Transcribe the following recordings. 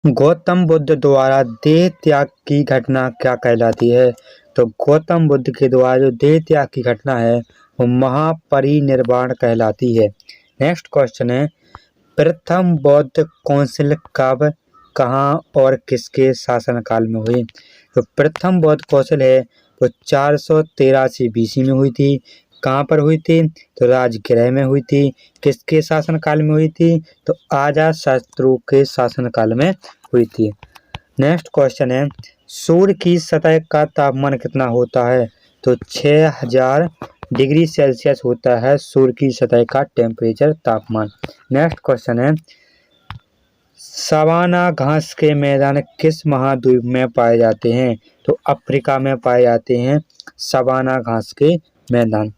गौतम बुद्ध द्वारा देह त्याग की घटना क्या कहलाती है? तो गौतम बुद्ध के द्वारा जो देह त्याग की घटना है वो महापरिनिर्वाण कहलाती है। नेक्स्ट क्वेश्चन है, प्रथम बौद्ध काउंसिल कब, कहाँ और किसके शासनकाल में हुई? तो प्रथम बौद्ध काउंसिल है वो 483 BC में हुई थी। कहाँ पर हुई थी? तो राजगृह में हुई थी। किसके शासनकाल में हुई थी? तो अजातशत्रु के शासनकाल में हुई थी। नेक्स्ट क्वेश्चन है, सूर्य की सतह का तापमान कितना होता है? तो 6000 डिग्री सेल्सियस होता है सूर्य की सतह का टेम्परेचर तापमान। नेक्स्ट क्वेश्चन है, सवाना घास के मैदान किस महाद्वीप में पाए जाते हैं? तो अफ्रीका में पाए जाते हैं सवाना घास के मैदान।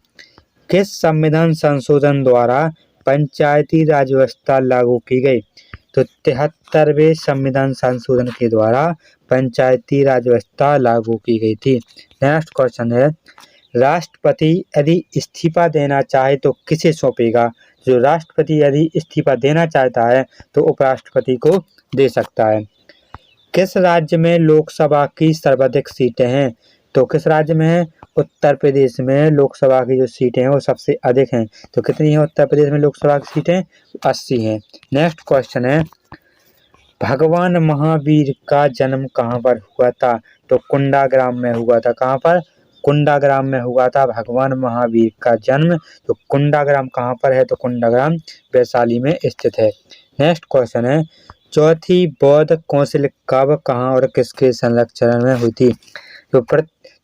किस संविधान संशोधन द्वारा पंचायती राज व्यवस्था लागू की गई? तो 73वें संविधान संशोधन के द्वारा पंचायती राज व्यवस्था लागू की गई थी। नेक्स्ट क्वेश्चन है, राष्ट्रपति यदि इस्तीफा देना चाहे तो किसे सौंपेगा? जो राष्ट्रपति यदि इस्तीफा देना चाहता है तो उपराष्ट्रपति को दे सकता है। किस राज्य में लोकसभा की सर्वाधिक सीटें हैं? तो किस राज्य में है? उत्तर प्रदेश में लोकसभा की जो सीटें हैं वो सबसे अधिक हैं। तो कितनी है उत्तर प्रदेश में लोकसभा की सीटें? 80 हैं। नेक्स्ट क्वेश्चन है, भगवान महावीर का जन्म कहाँ पर हुआ था? तो कुंडाग्राम में हुआ था। कहाँ पर? कुंडाग्राम में हुआ था भगवान महावीर का जन्म। तो कुंडाग्राम कहाँ पर है? तो कुंडाग्राम वैशाली में स्थित है। नेक्स्ट क्वेश्चन है, चौथी बौद्ध काउंसिल कब, कहाँ और किसके संरक्षण में हुई थी?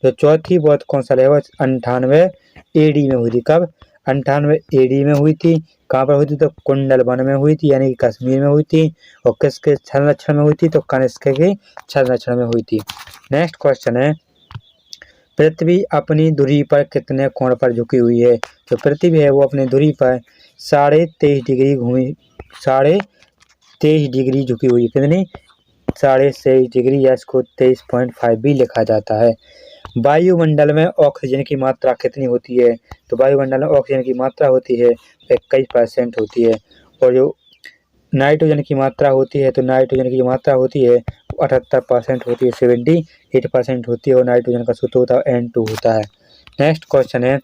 जो चौथी बौद्ध काउंसिल है वो 98 AD में हुई थी। कब? 98 AD में हुई थी। कहाँ पर हुई थी? तो कुंडलवन में हुई थी, यानी कि कश्मीर में हुई थी। और किसके संरक्षण में हुई थी? तो कनिष्क के संरक्षण में हुई थी। नेक्स्ट क्वेश्चन है, पृथ्वी अपनी धुरी पर कितने कोण पर झुकी हुई है? जो पृथ्वी है वो अपनी धुरी पर 23.5 डिग्री झुकी हुई है। कितनी? 23.5 डिग्री, या इसको 23.5 भी लिखा जाता है। वायुमंडल में ऑक्सीजन की मात्रा कितनी होती है? तो वायुमंडल में ऑक्सीजन की मात्रा होती है 21% होती है। और जो नाइट्रोजन की मात्रा होती है, तो नाइट्रोजन की जो मात्रा होती है 78% होती है, 78% होती है। और नाइट्रोजन का सूत्र होता है N2 होता है। नेक्स्ट क्वेश्चन है,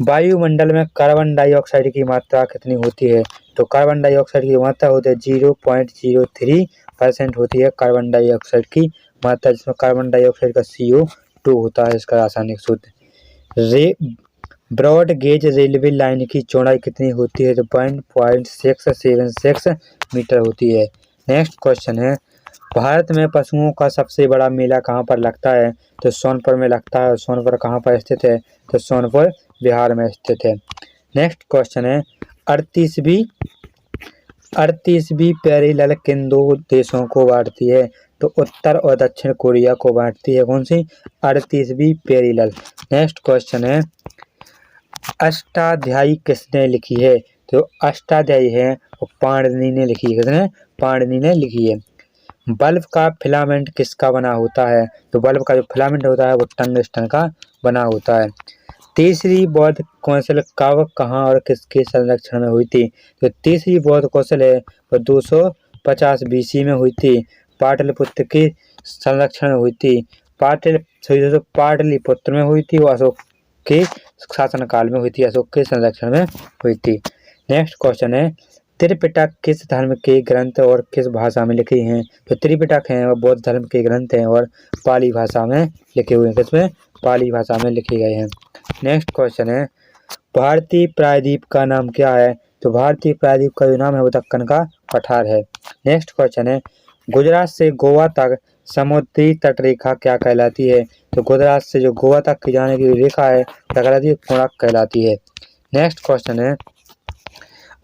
वायुमंडल में कार्बन डाइऑक्साइड की मात्रा कितनी होती है? तो कार्बन डाइऑक्साइड की मात्रा होती है 0.03% होती है कार्बन डाइऑक्साइड की मात्रा, जिसमें कार्बन डाइऑक्साइड का CO2 होता है इसका रासायनिक सूत्र। ब्रॉड गेज रेलवे लाइन की चौड़ाई कितनी होती है? तो 1.676 मीटर होती है। नेक्स्ट क्वेश्चन है, भारत में पशुओं का सबसे बड़ा मेला कहाँ पर लगता है? तो सोनपुर में लगता है। सोनपुर कहाँ पर स्थित है? तो सोनपुर बिहार में स्थित है। नेक्स्ट क्वेश्चन है, 38वीं पैरेलल किन दो देशों को बांटती है? तो उत्तर और दक्षिण कोरिया को बांटती है। कौन सी? 38वीं पैरेलल। नेक्स्ट क्वेश्चन है, अष्टाध्यायी किसने लिखी है? तो अष्टाध्यायी है वो पाणिनि ने लिखी है। किसने? पाणिनि ने लिखी है। बल्ब का फिलामेंट किसका बना होता है? तो बल्ब का जो फिलामेंट होता है वो टंगस्टन का बना होता है। तीसरी बौद्ध काउंसिल कब, कहाँ और किसके संरक्षण में हुई थी? तो तीसरी बौद्ध काउंसिल है वो 250 BC में हुई थी। पाटलिपुत्र के संरक्षण में हुई थी। पाटलिपुत्र में हुई थी। वो अशोक के शासनकाल में हुई थी। अशोक के संरक्षण में हुई थी। नेक्स्ट क्वेश्चन है, त्रिपिटक किस धर्म के ग्रंथ और किस भाषा में लिखे हैं? तो त्रिपिटक हैं वो बौद्ध धर्म के ग्रंथ हैं और पाली भाषा में लिखे हुए हैं। किसमें? पाली भाषा में लिखे गए हैं। नेक्स्ट क्वेश्चन है, भारतीय प्रायद्वीप का नाम क्या है? तो भारतीय प्रायद्वीप का जो नाम है वो दक्कन का पठार है। नेक्स्ट क्वेश्चन है, गुजरात से गोवा तक समुद्री तटरेखा क्या कहलाती है? तो गुजरात से जो गोवा तक की जाने की रेखा है क्या कहलाती है? कोणार्क कहलाती है। नेक्स्ट क्वेश्चन है,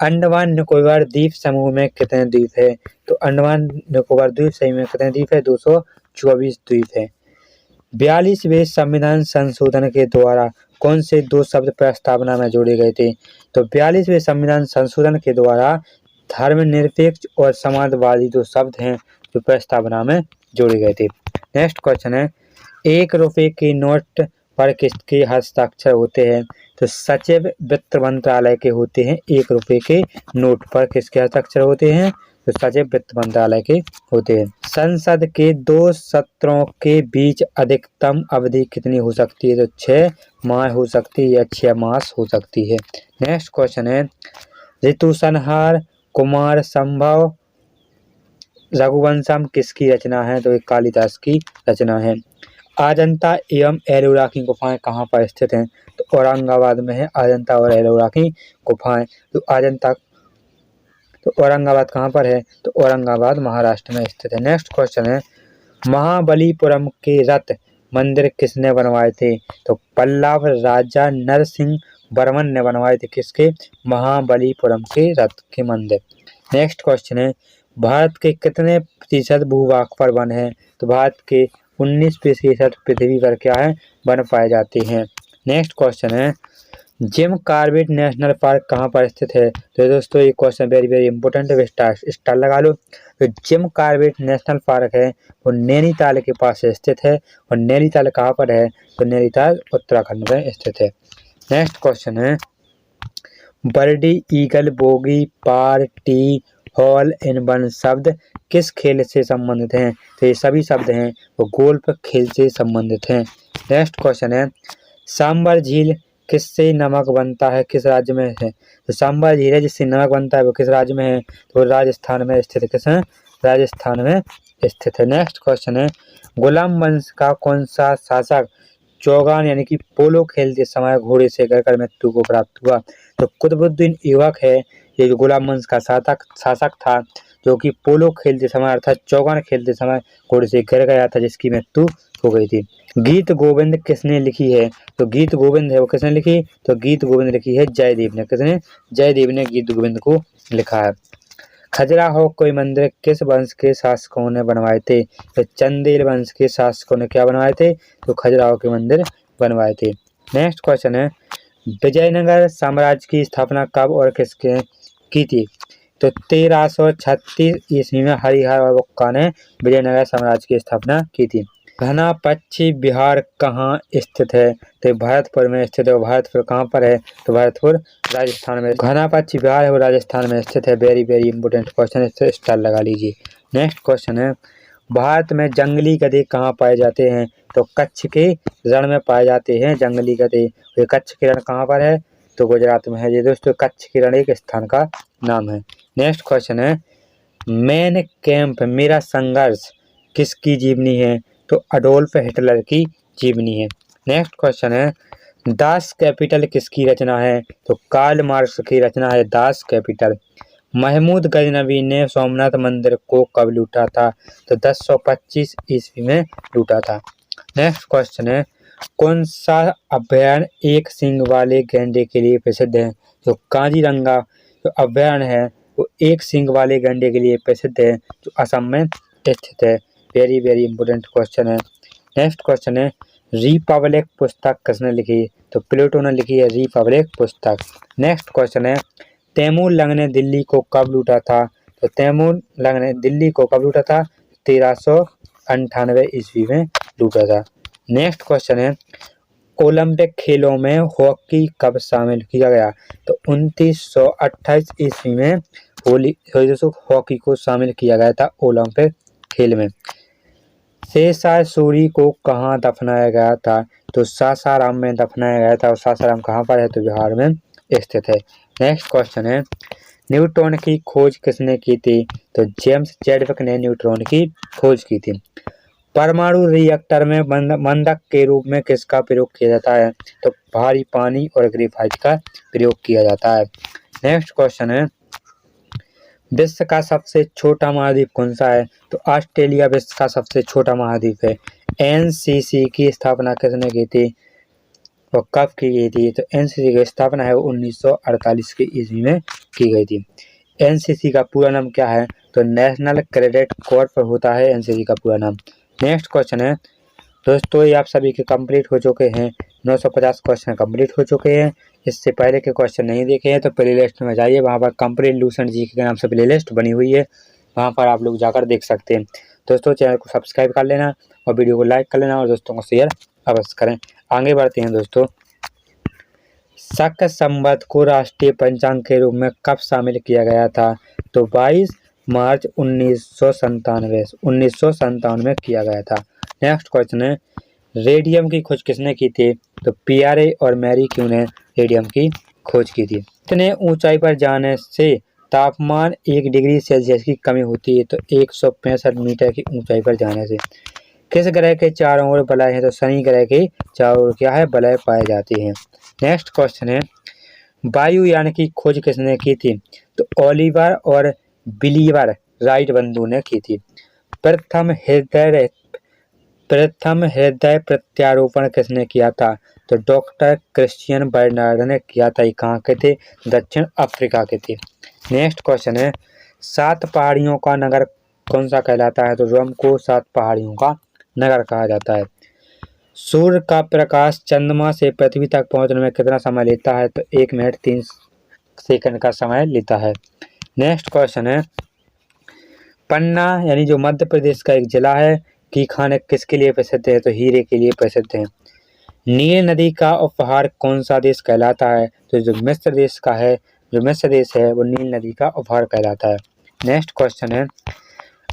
अंडमान निकोबार द्वीप समूह में कितने द्वीप है? तो अंडमान निकोबार द्वीप समूह में कितने द्वीप है? 224 द्वीप है। 42वें संविधान संशोधन के द्वारा कौन से दो शब्द प्रस्तावना में जोड़े गए थे? तो 42वें संविधान संशोधन के द्वारा धर्मनिरपेक्ष और समाजवादी दो शब्द हैं जो प्रस्तावना में जोड़े गए थे। नेक्स्ट क्वेश्चन है, 1 रुपये के नोट पर किसके हस्ताक्षर होते हैं? तो सचिव वित्त मंत्रालय के होते हैं। 1 रुपये के नोट पर किसके हस्ताक्षर होते हैं? तो सचिव वित्त मंत्रालय के होते हैं। संसद के 2 सत्रों के बीच अधिकतम अवधि कितनी हो सकती है? तो 6 माह हो सकती है या 6 मास हो सकती है। नेक्स्ट क्वेश्चन है, ऋतु संहार, कुमार संभव, रघुवंशम किसकी रचना है? तो ये कालिदास की रचना है। अजंता एवं एलोरा की गुफाएं कहाँ पर स्थित हैं? तो औरंगाबाद में है अजंता और एलोरा की गुफाएं। तो अजंता तो औरंगाबाद कहाँ पर है? तो औरंगाबाद महाराष्ट्र में स्थित है। नेक्स्ट क्वेश्चन है, महाबलीपुरम के रथ मंदिर किसने बनवाए थे? तो पल्लव राजा नरसिंह वर्मन ने बनवाए थे। किसके? महाबलीपुरम के रथ के मंदिर। नेक्स्ट क्वेश्चन है, भारत के कितने प्रतिशत भूभाग पर वन है? तो भारत के 19% पृथ्वी पर क्या है? वन पाए जाते हैं। नेक्स्ट क्वेश्चन है, जिम कॉर्बेट नेशनल पार्क कहाँ पर स्थित है? तो दोस्तों ये क्वेश्चन वेरी वेरी इंपॉर्टेंट है, स्टार लगा लो। तो जिम कॉर्बेट नेशनल पार्क है वो नैनीताल के पास स्थित है। और नैनीताल कहाँ पर है? तो नैनीताल उत्तराखंड में स्थित है। नेक्स्ट क्वेश्चन है, birdie, eagle, bogey, par, tee, hole in one शब्द किस खेल से संबंधित हैं? तो ये सभी शब्द हैं वो गोल्फ खेल से संबंधित हैं। नेक्स्ट क्वेश्चन है, सांबर झील किससे नमक बनता है? किस राज्य में है? तो सांबर झील है जिससे नमक बनता है वो किस राज्य में है? तो राजस्थान में स्थित है। किस है? राजस्थान में स्थित है। नेक्स्ट क्वेश्चन है, गुलाम वंश का कौन सा शासक चौगान यानी कि पोलो खेलते समय घोड़े से गिरकर मृत्यु को प्राप्त हुआ? तो कुतुबुद्दीन ऐबक है ये जो गुलाम वंश का शासक था जो कि पोलो खेलते समय अर्थात चौगान खेलते समय घोड़े से गिर गया था जिसकी मृत्यु हो गई थी। गीत गोविंद किसने लिखी है? तो गीत गोविंद है वो किसने लिखी? तो गीत गोविंद लिखी है जयदेव ने। किसने? जयदेव ने गीत गोविंद को लिखा है। खजुराहो कोई मंदिर किस वंश के शासकों ने बनवाए थे? तो चंदेल वंश के शासकों ने क्या बनवाए थे? तो खजुराहो के मंदिर बनवाए थे। नेक्स्ट क्वेश्चन है, विजयनगर साम्राज्य की स्थापना कब और किसके की थी? तो 1336 ईस्वी में हरिहर और बुक्का ने विजयनगर साम्राज्य की स्थापना की थी। घना पक्षी विहार कहाँ स्थित है? तो भरतपुर में स्थित है। भरतपुर कहाँ पर है? तो भरतपुर राजस्थान में। घना पक्षी विहार है वो राजस्थान में स्थित है। वेरी वेरी इंपोर्टेंट क्वेश्चन, इससे स्टार लगा लीजिए। नेक्स्ट क्वेश्चन है, भारत में जंगली गधे कहाँ पाए जाते हैं? तो कच्छ के रण में पाए जाते हैं जंगली गधे। ये कच्छ के रण कहाँ पर है? तो गुजरात में है। ये दोस्तों कच्छ के रण एक स्थान का नाम है। नेक्स्ट क्वेश्चन है, मेन कैंप मेरा संघर्ष किसकी जीवनी है? तो अडोल्फ हिटलर की जीवनी है। नेक्स्ट क्वेश्चन है, दास कैपिटल किसकी रचना है? तो कार्ल मार्क्स की रचना है दास कैपिटल। महमूद गजनवी ने सोमनाथ मंदिर को कब लूटा था? तो 1025 ईस्वी में लूटा था। नेक्स्ट क्वेश्चन है, कौन सा अभयारण्य एक सींग वाले गैंडे के लिए प्रसिद्ध है? तो काजीरंगा जो अभयारण्य है वो एक सींग वाले गैंडे के लिए प्रसिद्ध है जो असम में स्थित है। वेरी वेरी इंपोर्टेंट क्वेश्चन है। नेक्स्ट क्वेश्चन है, रिपब्लिक पुस्तक किसने लिखी? तो प्लेटो ने लिखी है रिपब्लिक पुस्तक। नेक्स्ट क्वेश्चन है, तैमूर लंग ने दिल्ली को कब लूटा था? तो तैमूर लंग ने दिल्ली को कब लूटा था? 1398 ईस्वी में लूटा था। नेक्स्ट क्वेश्चन है, ओलंपिक खेलों में हॉकी कब शामिल किया गया? तो 1928 ईस्वी में हॉकी को शामिल किया गया था ओलंपिक खेल में। शेषा सूरी को कहाँ दफनाया गया था? तो सासाराम में दफनाया गया था। और सासाराम कहाँ पर है? तो बिहार में स्थित है। नेक्स्ट क्वेश्चन है, न्यूट्रॉन की खोज किसने की थी? तो जेम्स चैडविक ने न्यूट्रॉन की खोज की थी। परमाणु रिएक्टर में मंदक के रूप में किसका प्रयोग किया जाता है? तो भारी पानी और ग्रेफाइट का प्रयोग किया जाता है। नेक्स्ट क्वेश्चन है, विश्व का सबसे छोटा महाद्वीप कौन सा है? तो ऑस्ट्रेलिया विश्व का सबसे छोटा महाद्वीप है। एनसीसी की स्थापना किसने की थी और कब की गई थी? तो एनसीसी की स्थापना है 1948 के ईस्वी में की गई थी। एनसीसी का पूरा नाम क्या है? तो नेशनल कैडेट कॉर्प्स होता है एनसीसी का पूरा नाम। नेक्स्ट क्वेश्चन है, दोस्तों ये आप सभी के कंप्लीट हो चुके हैं। 950 क्वेश्चन कंप्लीट हो चुके हैं। इससे पहले के क्वेश्चन नहीं देखे हैं तो प्ले लिस्ट में जाइए, वहाँ पर कंप्लीट लूसेंट जी के नाम से प्ले लिस्ट बनी हुई है, वहाँ पर आप लोग जाकर देख सकते हैं। दोस्तों चैनल को सब्सक्राइब कर लेना और वीडियो को लाइक कर लेना और दोस्तों को शेयर अवश्य करें। आगे बढ़ते हैं दोस्तों, शक संवत को राष्ट्रीय पंचांग के रूप में कब शामिल किया गया था? तो 22 मार्च 1997 में किया गया था। नेक्स्ट क्वेश्चन है, रेडियम की खोज किसने की थी? तो पियरे और मैरी क्यूरी ने रेडियम की खोज की थी। कितने ऊंचाई पर जाने से तापमान 1 डिग्री सेल्सियस की कमी होती है? तो 165 मीटर की ऊंचाई पर जाने से। किस ग्रह के चारों ओर बलय है? तो शनि ग्रह के चारों ओर क्या है? बलय पाए जाते हैं। नेक्स्ट क्वेश्चन है, वायुयान की खोज किसने की थी? तो ओलिवर और बिलीवर राइट बंधु ने की थी। प्रथम हृदय प्रत्यारोपण किसने किया था? तो डॉक्टर क्रिश्चियन बर्नार्ड ने किया था। ये कहाँ के थे? दक्षिण अफ्रीका के थे। नेक्स्ट क्वेश्चन है, 7 पहाड़ियों का नगर कौन सा कहलाता है? तो रोम को 7 पहाड़ियों का नगर कहा जाता है। सूर्य का प्रकाश चंद्रमा से पृथ्वी तक पहुंचने में कितना समय लेता है? तो 1 मिनट 3 सेकंड का समय लेता है। नेक्स्ट क्वेश्चन है, पन्ना यानी जो मध्य प्रदेश का एक जिला है की खान किसके लिए प्रसिद्ध है? तो हीरे के लिए प्रसिद्ध है। नील नदी का उपहार कौन सा देश कहलाता है? तो जो मिस्र देश का है, जो मिस्र देश है वो नील नदी का उपहार कहलाता है। नेक्स्ट क्वेश्चन है,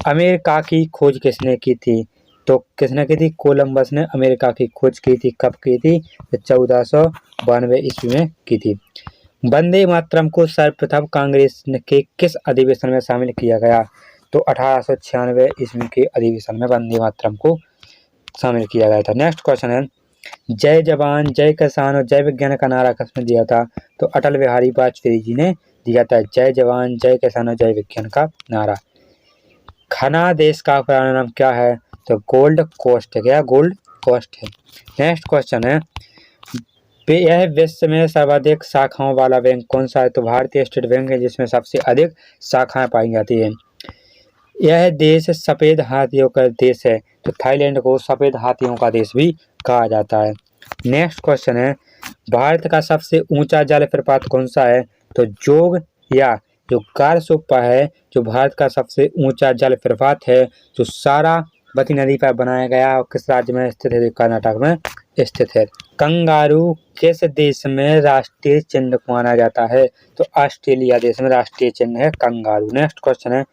अमेरिका की खोज किसने की थी? तो किसने की थी? कोलंबस ने अमेरिका की खोज की थी। कब की थी? तो 1492 ईस्वी में की थी। वंदे मातरम को सर्वप्रथम कांग्रेस के किस अधिवेशन में शामिल किया गया? तो 1896 ईस्वी के अधिवेशन में वंदे मातरम को शामिल किया गया था। नेक्स्ट क्वेश्चन है, जय जवान जय किसान और जय विज्ञान का नारा किसने दिया था? तो अटल बिहारी वाजपेयी जी ने दिया था। जय जवान जय किसान और जय विज्ञान का नारा। घना देश का पुराना नाम क्या है? तो गोल्ड कोस्ट है। क्या? गोल्ड कोस्ट है। नेक्स्ट क्वेश्चन है, यह विश्व में सर्वाधिक शाखाओं वाला बैंक कौन सा है? तो भारतीय स्टेट बैंक है, जिसमें सबसे अधिक शाखाएं पाई जाती है। यह देश सफेद हाथियों का देश है। तो थाईलैंड को सफेद हाथियों का देश भी कहा जाता है। नेक्स्ट क्वेश्चन है, भारत का सबसे ऊंचा जलप्रपात कौन सा है? तो जोग या जो कारसोप्पा है, जो भारत का सबसे ऊंचा जलप्रपात है, जो सारावती नदी पर बनाया गया और किस राज्य में स्थित है? कर्नाटक में स्थित है। कंगारू किस देश में राष्ट्रीय चिन्ह माना जाता है? तो ऑस्ट्रेलिया देश में राष्ट्रीय चिन्ह है कंगारू। नेक्स्ट क्वेश्चन है,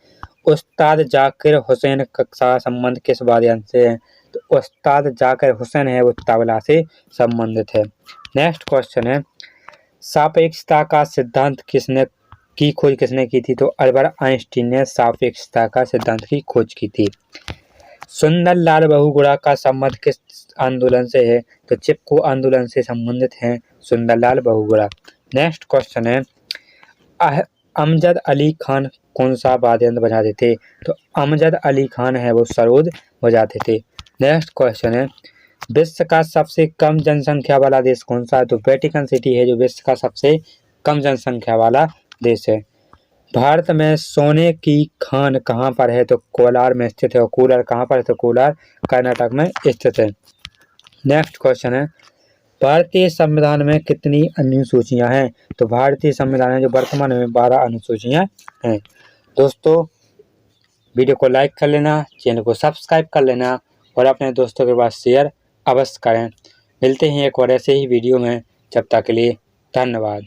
उस्ताद जाकिर हुसैन का संबंध किस वाद्ययंत्र से है? तो उस्ताद जाकिर हुसैन है वो तबला से संबंधित है। नेक्स्ट क्वेश्चन है, सापेक्षता का सिद्धांत की खोज किसने की थी? तो अल्बर्ट आइंस्टीन ने सापेक्षता का सिद्धांत की खोज की थी। सुंदरलाल बहुगुणा का संबंध किस आंदोलन से है? तो चिपको आंदोलन से संबंधित है सुंदरलाल बहुगुणा। नेक्स्ट क्वेश्चन है, अमजद अली खान कौन सा वाद्ययंत्र बजाते थे? तो अमजद अली खान है वो सरोद बजाते थे। नेक्स्ट क्वेश्चन है, विश्व का सबसे कम जनसंख्या वाला देश कौन सा है? तो वेटिकन सिटी है जो विश्व का सबसे कम जनसंख्या वाला देश है। भारत में सोने की खान कहाँ पर है? तो कोलार में स्थित है। और कोलार कहाँ पर है? तो कोलार कर्नाटक में स्थित है। नेक्स्ट क्वेश्चन है, भारतीय संविधान में कितनी अनुसूचियां हैं? तो भारतीय संविधान में जो वर्तमान में 12 अनुसूचियां हैं। दोस्तों वीडियो को लाइक कर लेना, चैनल को सब्सक्राइब कर लेना और अपने दोस्तों के पास शेयर अवश्य करें। मिलते हैं एक और ऐसे ही वीडियो में, जब तक के लिए धन्यवाद।